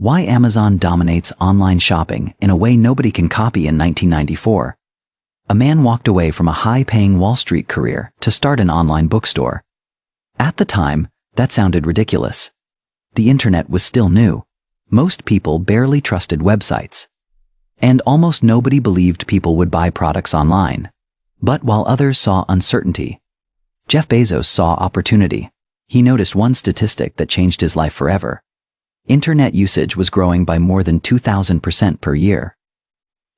Why Amazon dominates online shopping in a way nobody can copy in 1994. A man walked away from a high-paying Wall Street career to start an online bookstore. At the time, that sounded ridiculous. The internet was still new. Most people barely trusted websites. And almost nobody believed people would buy products online. But while others saw uncertainty, Jeff Bezos saw opportunity. He noticed one statistic that changed his life forever. Internet usage was growing by more than 2,000% per year.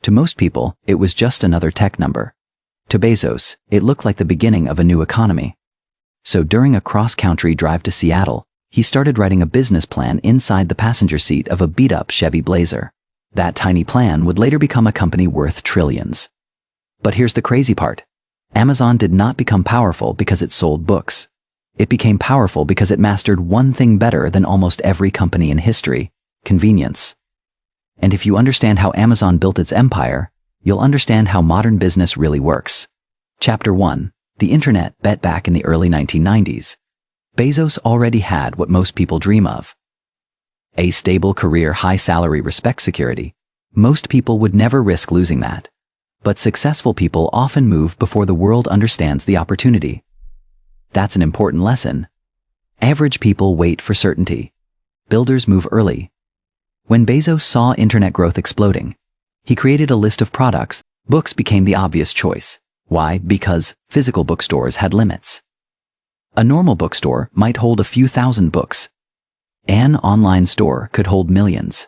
To most people, it was just another tech number. To Bezos, it looked like the beginning of a new economy. So during a cross-country drive to Seattle, he started writing a business plan inside the passenger seat of a beat-up Chevy Blazer. That tiny plan would later become a company worth trillions. But here's the crazy part. Amazon did not become powerful because it sold books. It became powerful because it mastered one thing better than almost every company in history: convenience. And if you understand how Amazon built its empire, you'll understand how modern business really works. Chapter 1. The Internet bet back in the early 1990s. Bezos already had what most people dream of. A stable career, high salary, respect, security. Most people would never risk losing that. But successful people often move before the world understands the opportunity. That's an important lesson. Average people wait for certainty. Builders move early. When Bezos saw internet growth exploding, he created a list of products. Books became the obvious choice. Why? Because physical bookstores had limits. A normal bookstore might hold a few thousand books. An online store could hold millions.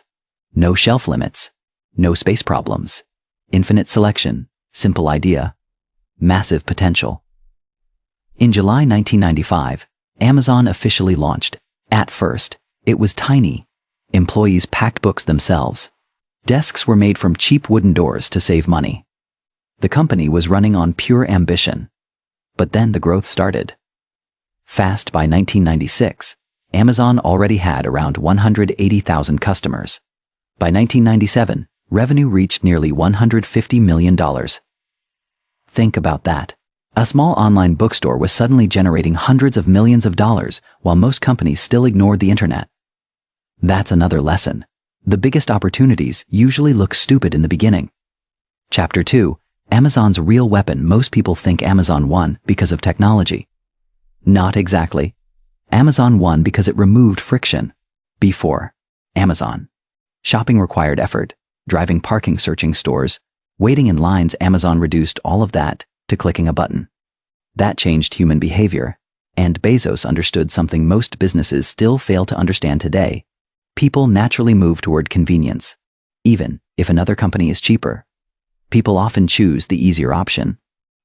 No shelf limits. No space problems. Infinite selection. Simple idea. Massive potential. In July 1995, Amazon officially launched. At first, it was tiny. Employees packed books themselves. Desks were made from cheap wooden doors to save money. The company was running on pure ambition. But then the growth started. Fast. By 1996, Amazon already had around 180,000 customers. By 1997, revenue reached nearly $150 million. Think about that. A small online bookstore was suddenly generating hundreds of millions of dollars while most companies still ignored the internet. That's another lesson. The biggest opportunities usually look stupid in the beginning. Chapter 2. Amazon's real weapon. Most people think Amazon won because of technology. Not exactly. Amazon won because it removed friction. Before Amazon, shopping required effort, driving, parking, searching stores, waiting in lines. Amazon reduced all of that to clicking a button. That changed human behavior, and Bezos understood something most businesses still fail to understand today. People naturally move toward convenience. Even if another company is cheaper, people often choose the easier option.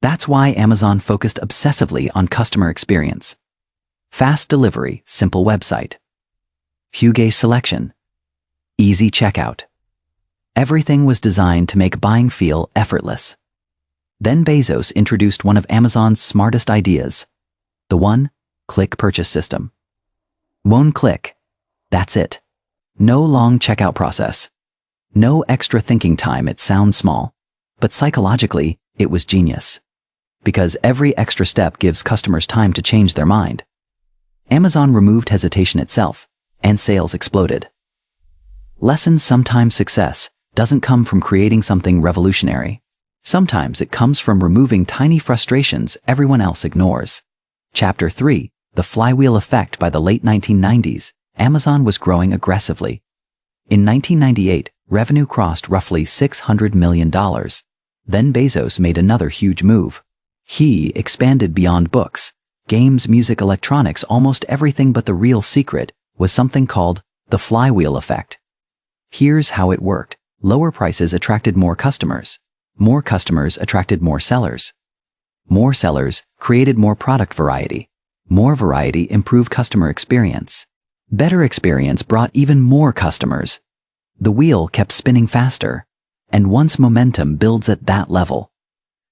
That's why Amazon focused obsessively on customer experience. Fast delivery, simple website. Huge selection. Easy checkout. Everything was designed to make buying feel effortless. Then Bezos introduced one of Amazon's smartest ideas. The one-click purchase system. One click. That's it. No long checkout process. No extra thinking time. It sounds small, but psychologically, it was genius. Because every extra step gives customers time to change their mind. Amazon removed hesitation itself, and sales exploded. Lessons. Sometimes success doesn't come from creating something revolutionary. Sometimes it comes from removing tiny frustrations everyone else ignores. Chapter 3. The Flywheel Effect. By the late 1990s, Amazon was growing aggressively. In 1998, revenue crossed roughly $600 million. Then Bezos made another huge move. He expanded beyond books, games, music, electronics, almost everything. But the real secret was something called the Flywheel Effect. Here's how it worked. Lower prices attracted more customers. More customers attracted more sellers. More sellers created more product variety. More variety improved customer experience. Better experience brought even more customers. The wheel kept spinning faster. And once momentum builds at that level,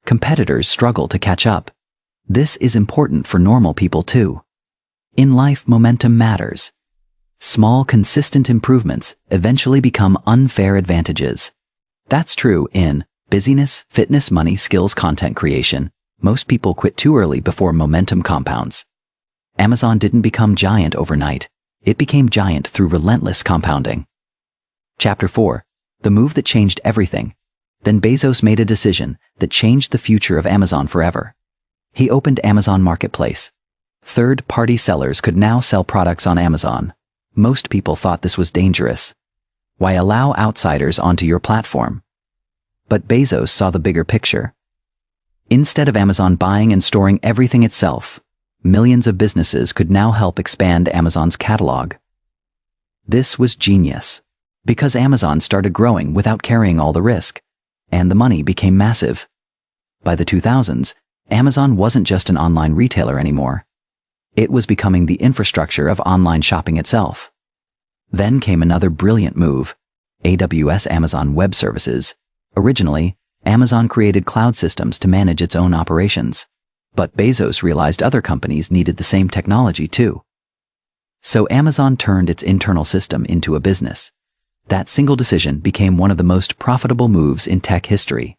competitors struggle to catch up. This is important for normal people too. In life, momentum matters. Small, consistent improvements eventually become unfair advantages. That's true in busyness, fitness, money, skills, content creation. Most people quit too early before momentum compounds. Amazon didn't become giant overnight. It became giant through relentless compounding. Chapter 4. The move that changed everything. Then Bezos made a decision that changed the future of Amazon forever. He opened Amazon Marketplace. Third-party sellers could now sell products on Amazon. Most people thought this was dangerous. Why allow outsiders onto your platform? But Bezos saw the bigger picture. Instead of Amazon buying and storing everything itself, millions of businesses could now help expand Amazon's catalog. This was genius, because Amazon started growing without carrying all the risk, and the money became massive. By the 2000s, Amazon wasn't just an online retailer anymore. It was becoming the infrastructure of online shopping itself. Then came another brilliant move: AWS, Amazon Web Services. Originally, Amazon created cloud systems to manage its own operations. But Bezos realized other companies needed the same technology too. So Amazon turned its internal system into a business. That single decision became one of the most profitable moves in tech history.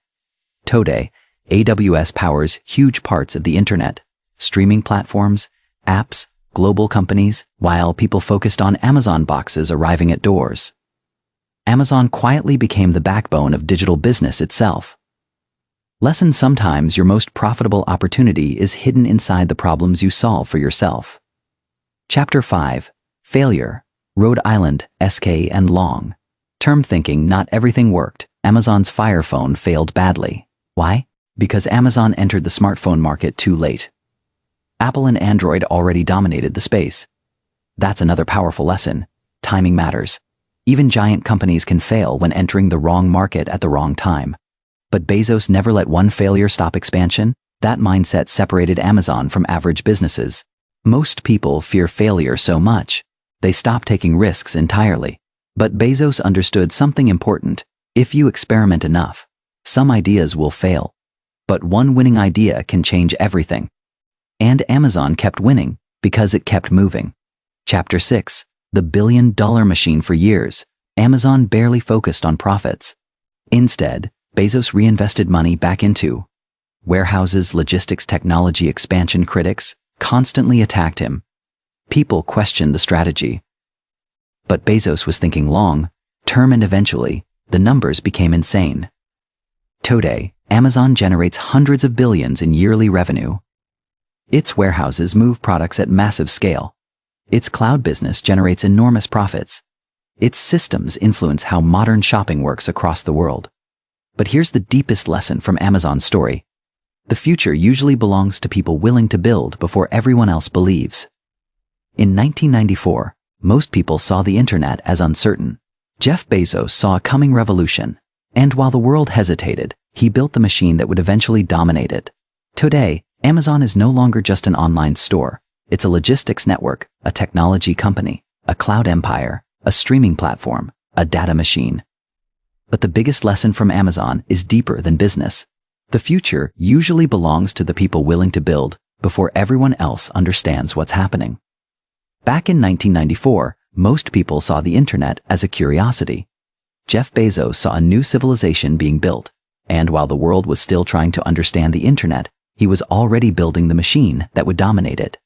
Today, AWS powers huge parts of the internet, streaming platforms, apps, global companies, while people focused on Amazon boxes arriving at doors. Amazon quietly became the backbone of digital business itself. Lesson: sometimes your most profitable opportunity is hidden inside the problems you solve for yourself. Chapter 5. Failure. Rhode Island, SK and Long. Term thinking: not everything worked. Amazon's Fire Phone failed badly. Why? Because Amazon entered the smartphone market too late. Apple and Android already dominated the space. That's another powerful lesson. Timing matters. Even giant companies can fail when entering the wrong market at the wrong time. But Bezos never let one failure stop expansion. That mindset separated Amazon from average businesses. Most people fear failure so much, they stop taking risks entirely. But Bezos understood something important: if you experiment enough, some ideas will fail. But one winning idea can change everything. And Amazon kept winning because it kept moving. Chapter 6. The billion-dollar machine. For years, Amazon barely focused on profits. Instead, Bezos reinvested money back into warehouses, logistics, technology expansion. Critics constantly attacked him. People questioned the strategy. But Bezos was thinking long term, and eventually, the numbers became insane. Today, Amazon generates hundreds of billions in yearly revenue. Its warehouses move products at massive scale. Its cloud business generates enormous profits. Its systems influence how modern shopping works across the world. But here's the deepest lesson from Amazon's story. The future usually belongs to people willing to build before everyone else believes. In 1994, most people saw the internet as uncertain. Jeff Bezos saw a coming revolution, and while the world hesitated, he built the machine that would eventually dominate it. Today, Amazon is no longer just an online store. It's a logistics network, a technology company, a cloud empire, a streaming platform, a data machine. But the biggest lesson from Amazon is deeper than business. The future usually belongs to the people willing to build before everyone else understands what's happening. Back in 1994, most people saw the internet as a curiosity. Jeff Bezos saw a new civilization being built, and while the world was still trying to understand the internet, he was already building the machine that would dominate it.